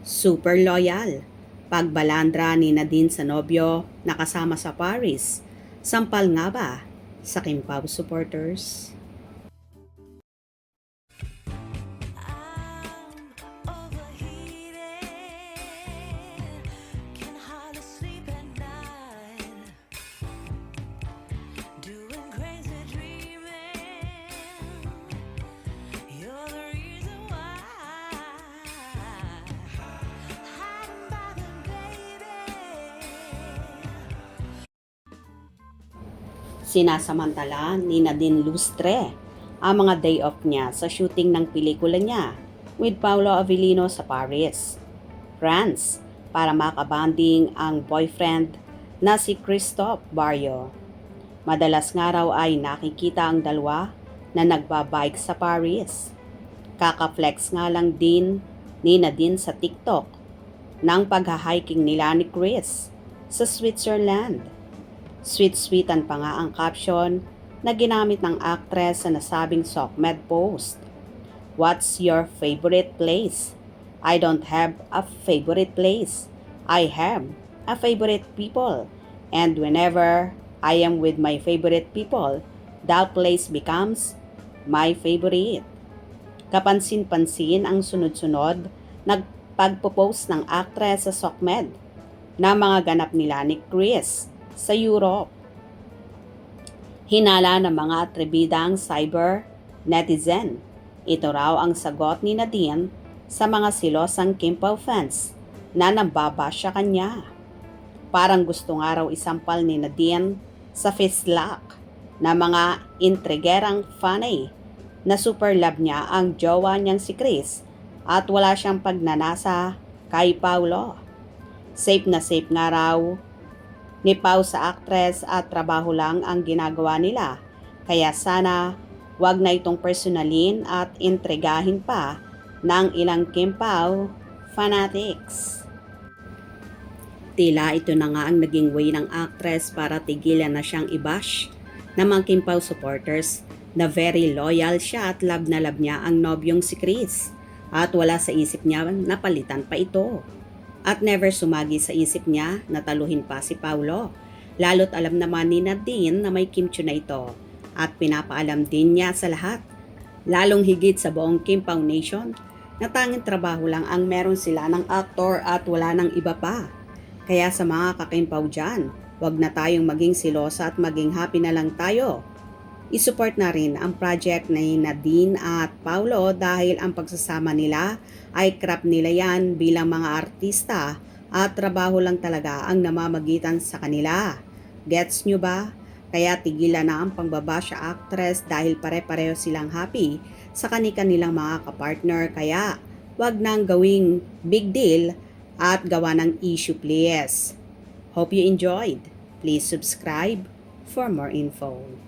Super loyal. Pagbalandra ni Nadine sa nobyo na kasama sa Paris. Sampal nga ba sa Kim Pao supporters? Sinasamantala ni Nadine Lustre ang mga day off niya sa shooting ng pelikula niya with Paolo Avellino sa Paris, France, para makabanding ang boyfriend na si Christophe Barrio. Madalas nga raw ay nakikita ang dalawa na nagbabike sa Paris. Kaka-flex nga lang din ni Nadine sa TikTok ng pagha-hiking nila ni Chris sa Switzerland. Sweet-sweetan pa nga ang caption na ginamit ng actress sa nasabing SOCMED post. What's your favorite place? I don't have a favorite place. I have a favorite people. And whenever I am with my favorite people, that place becomes my favorite. Kapansin-pansin ang sunod-sunod nagpagpo-post ng actress sa SOCMED na mga ganap nila ni Chris sa Europe. Hinala ng mga atribidang cyber netizen. Ito raw ang sagot ni Nadine sa mga silosang Kim Pao fans na nambabasya kanya. Parang gusto nga raw isampal ni Nadine sa fistlock na mga intrigerang fanay na super love niya ang jowa niyang si Chris at wala siyang pagnanasa kay Paolo. Safe na safe nga raw ni Pao sa actress at trabaho lang ang ginagawa nila. Kaya sana wag na itong personalin at intrigahin pa ng ilang Kim Pao fanatics. Tila ito na nga ang naging way ng actress para tigilan na siyang i-bash ng mga Kim Pao supporters na very loyal siya at love na love niya ang nobyong si Chris at wala sa isip niya na palitan pa ito. At never sumagi sa isip niya na taluhin pa si Paolo. Lalo't alam naman ni Nadine na may kimchi na ito at pinapaalam din niya sa lahat. Lalong higit sa buong Kim Pao Nation na tanging trabaho lang ang meron sila ng aktor at wala ng iba pa. Kaya sa mga ka-Kim Pao dyan, wag na tayong maging silosa at maging happy na lang tayo. I-support na rin ang project ni Nadine at Paolo dahil ang pagsasama nila ay craft nila yan bilang mga artista at trabaho lang talaga ang namamagitan sa kanila. Gets nyo ba? Kaya tigilan na ang pangbaba sa actress dahil pare-pareho silang happy sa kanilang mga kapartner. Kaya wag nang gawing big deal at gawa ng issue please. Hope you enjoyed. Please subscribe for more info.